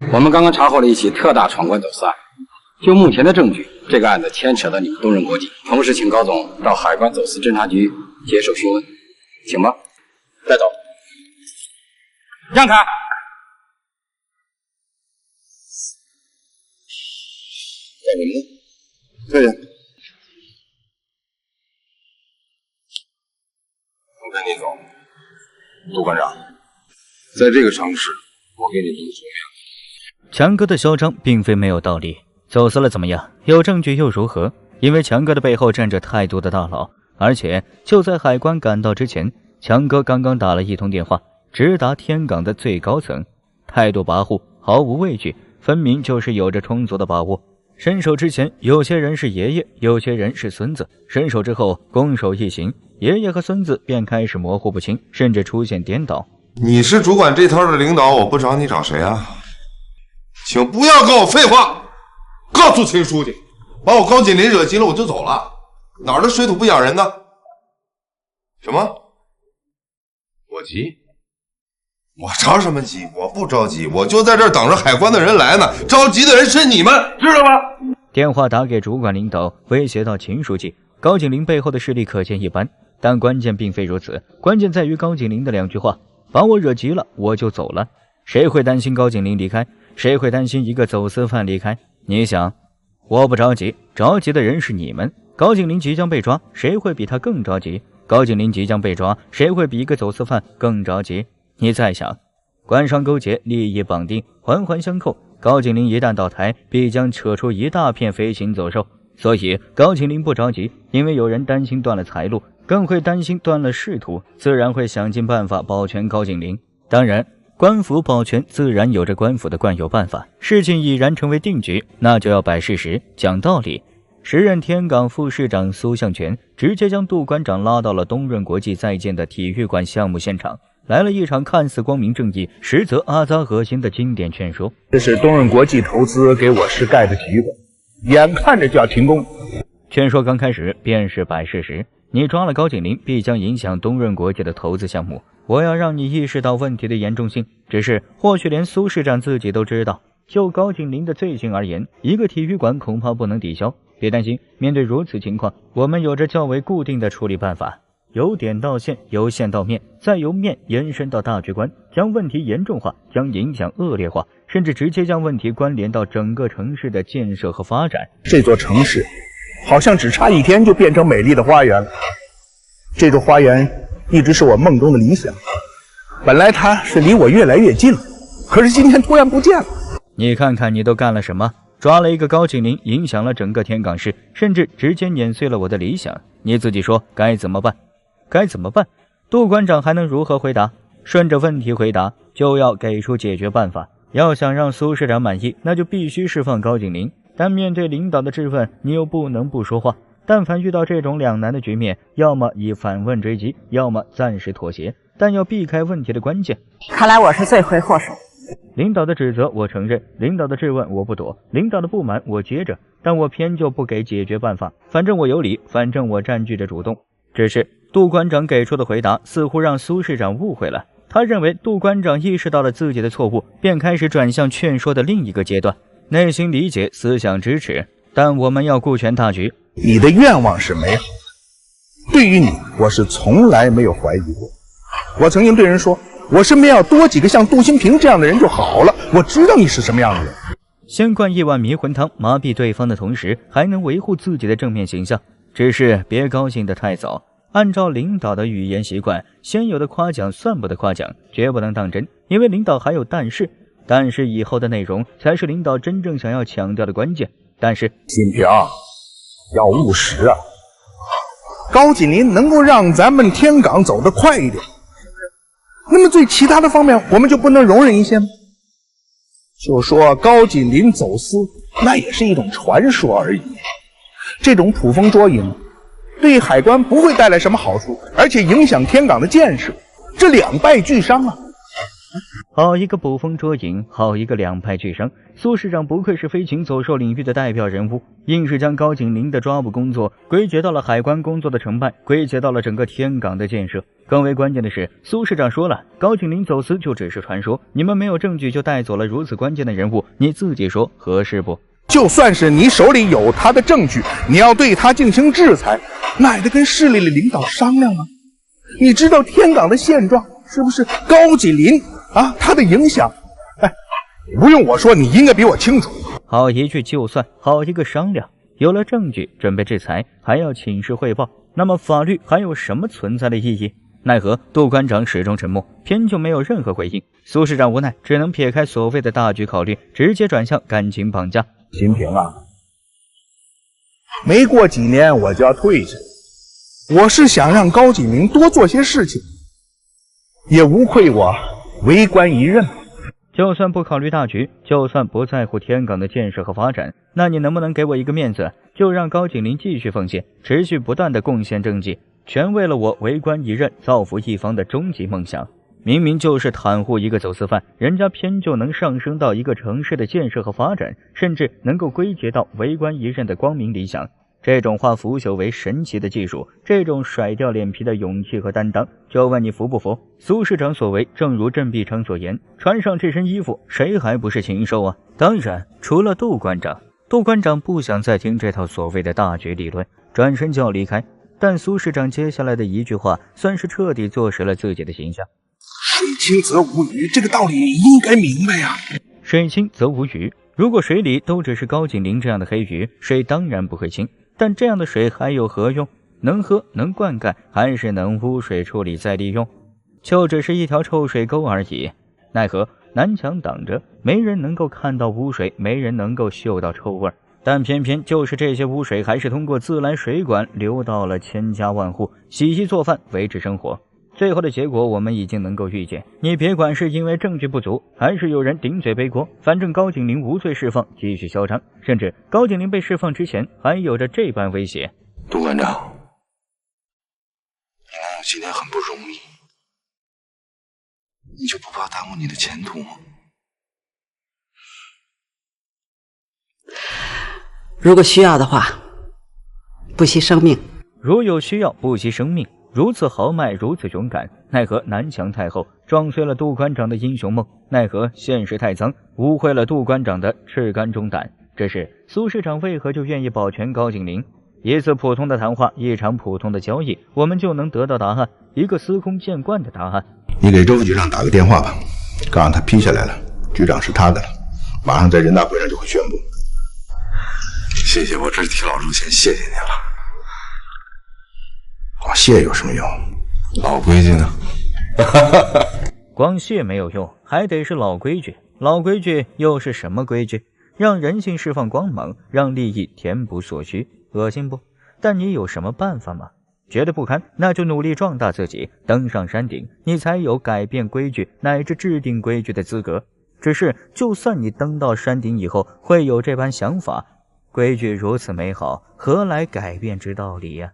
我们刚刚查获了一起特大闯关走私案，就目前的证据，这个案子牵扯到你们东润国际，同时请高总到海关走私侦查局接受询问，请吧。带走。让开。在你们。可以。我跟你走，杜馆长，在这个城市，我给你留足面子。强哥的嚣张并非没有道理，走私了怎么样？有证据又如何？因为强哥的背后站着太多的大佬，而且就在海关赶到之前，强哥刚刚打了一通电话，直达天港的最高层，态度跋扈，毫无畏惧，分明就是有着充足的把握。伸手之前，有些人是爷爷，有些人是孙子；伸手之后，攻守一行，爷爷和孙子便开始模糊不清，甚至出现颠倒。你是主管这头的领导，我不找你找谁啊？请不要跟我废话，告诉秦书记，把我高锦麟惹急了我就走了，哪儿的水土不养人呢？什么？我急？我着什么急？我不着急，我就在这儿等着海关的人来呢。着急的人是你们，知道吗？电话打给主管领导，威胁到秦书记。高景林背后的势力可见一斑，但关键并非如此，关键在于高景林的两句话：把我惹急了，我就走了。谁会担心高景林离开？谁会担心一个走私犯离开？你想，我不着急，着急的人是你们。高景林即将被抓，谁会比他更着急？高景林即将被抓，谁会比一个走私犯更着急？你再想，官商勾结，利益绑定，环环相扣。高景林一旦倒台，必将扯出一大片飞禽走兽。所以高景林不着急，因为有人担心断了财路，更会担心断了仕途，自然会想尽办法保全高景林。当然，官府保全自然有着官府的惯有办法，事情已然成为定局，那就要摆事实，讲道理。时任天港副市长苏向全直接将杜馆长拉到了东润国际在建的体育馆项目现场，来了一场看似光明正义，实则阿杂恶心的经典劝说。这是东润国际投资给我市盖的体育馆，眼看着就要停工。劝说刚开始便是摆事实，你抓了高景林，必将影响东润国际的投资项目。我要让你意识到问题的严重性，只是或许连苏市长自己都知道，就高景林的罪行而言，一个体育馆恐怕不能抵消。别担心，面对如此情况，我们有着较为固定的处理办法。由点到线，由线到面，再由面延伸到大局观，将问题严重化，将影响恶劣化，甚至直接将问题关联到整个城市的建设和发展。这座城市好像只差一天就变成美丽的花园了。这座花园一直是我梦中的理想，本来它是离我越来越近了，可是今天突然不见了。你看看你都干了什么？抓了一个高景林，影响了整个天港市，甚至直接碾碎了我的理想。你自己说该怎么办？该怎么办？杜馆长还能如何回答？顺着问题回答，就要给出解决办法。要想让苏市长满意，那就必须释放高景林。但面对领导的质问，你又不能不说话。但凡遇到这种两难的局面，要么以反问追击，要么暂时妥协，但要避开问题的关键。看来我是罪魁祸首。领导的指责我承认，领导的质问我不躲，领导的不满我接着，但我偏就不给解决办法。反正我有理，反正我占据着主动。只是杜馆长给出的回答似乎让苏市长误会了，他认为杜馆长意识到了自己的错误，便开始转向劝说的另一个阶段，内心理解，思想支持，但我们要顾全大局。你的愿望是美好的，对于你我是从来没有怀疑过。我曾经对人说，我身边要多几个像杜新平这样的人就好了，我知道你是什么样的人。先灌一碗迷魂汤，麻痹对方的同时还能维护自己的正面形象，只是别高兴得太早。按照领导的语言习惯，先有的夸奖算不得夸奖，绝不能当真，因为领导还有但是以后的内容才是领导真正想要强调的关键。但是新平要务实啊，高景林能够让咱们天港走得快一点，那么对其他的方面我们就不能容忍一些吗？就说高景林走私，那也是一种传说而已，这种捕风捉影对海关不会带来什么好处，而且影响天港的建设，这两败俱伤啊。好一个捕风捉影，好一个两派俱伤。苏市长不愧是飞禽走兽领域的代表人物，硬是将高景林的抓捕工作归结到了海关工作的成败，归结到了整个天港的建设。更为关键的是，苏市长说了，高景林走私就只是传说，你们没有证据就带走了如此关键的人物，你自己说合适不？就算是你手里有他的证据，你要对他进行制裁，那也得跟市里的领导商量啊。你知道天港的现状是不是？高景林啊，他的影响，哎，不用我说，你应该比我清楚。好一句就算，好一个商量。有了证据，准备制裁，还要请示汇报，那么法律还有什么存在的意义？奈何杜馆长始终沉默，偏就没有任何回应。苏市长无奈，只能撇开所谓的大局考虑，直接转向感情绑架。秦平啊，没过几年我就要退下，我是想让高景林多做些事情，也无愧我为官一任。就算不考虑大局，就算不在乎天港的建设和发展，那你能不能给我一个面子，就让高景林继续奉献，持续不断的贡献政绩，全为了我为官一任造福一方的终极梦想？明明就是袒护一个走私犯，人家偏就能上升到一个城市的建设和发展，甚至能够归结到为官一任的光明理想。这种化腐朽为神奇的技术，这种甩掉脸皮的勇气和担当，就问你服不服？苏市长所为，正如郑必成所言，穿上这身衣服，谁还不是禽兽啊？当然，除了杜馆长。杜馆长不想再听这套所谓的大局理论，转身就要离开。但苏市长接下来的一句话，算是彻底坐实了自己的形象。水清则无鱼，这个道理你应该明白呀。水清则无鱼，如果水里都只是高景林这样的黑鱼，水当然不会清。但这样的水还有何用？能喝能灌溉，还是能污水处理再利用？就只是一条臭水沟而已。奈何南墙挡着，没人能够看到污水，没人能够嗅到臭味，但偏偏就是这些污水还是通过自来水管流到了千家万户，洗衣做饭，维持生活。最后的结果我们已经能够预见，你别管是因为证据不足，还是有人顶嘴背锅，反正高景林无罪释放，继续嚣张，甚至高景林被释放之前还有着这般威胁。杜馆长，你能有今天很不容易，你就不怕耽误你的前途吗？如果需要的话，不惜生命。如有需要，不惜生命。如此豪迈，如此勇敢，奈何南墙太后撞碎了杜馆长的英雄梦，奈何现实太脏，污秽了杜馆长的赤肝忠胆。这是苏市长为何就愿意保全高景林？一次普通的谈话，一场普通的交易，我们就能得到答案，一个司空见惯的答案。你给周副局长打个电话吧，告诉他批下来了，局长是他的了，马上在人大会上就会宣布。谢谢，我这是替老周先谢谢您了。光谢有什么用？老规矩呢？光谢没有用，还得是老规矩。老规矩又是什么规矩？让人性释放光芒，让利益填补所需，恶心不？但你有什么办法吗？觉得不堪，那就努力壮大自己，登上山顶，你才有改变规矩乃至制定规矩的资格。只是就算你登到山顶以后会有这般想法，规矩如此美好，何来改变之道理呀？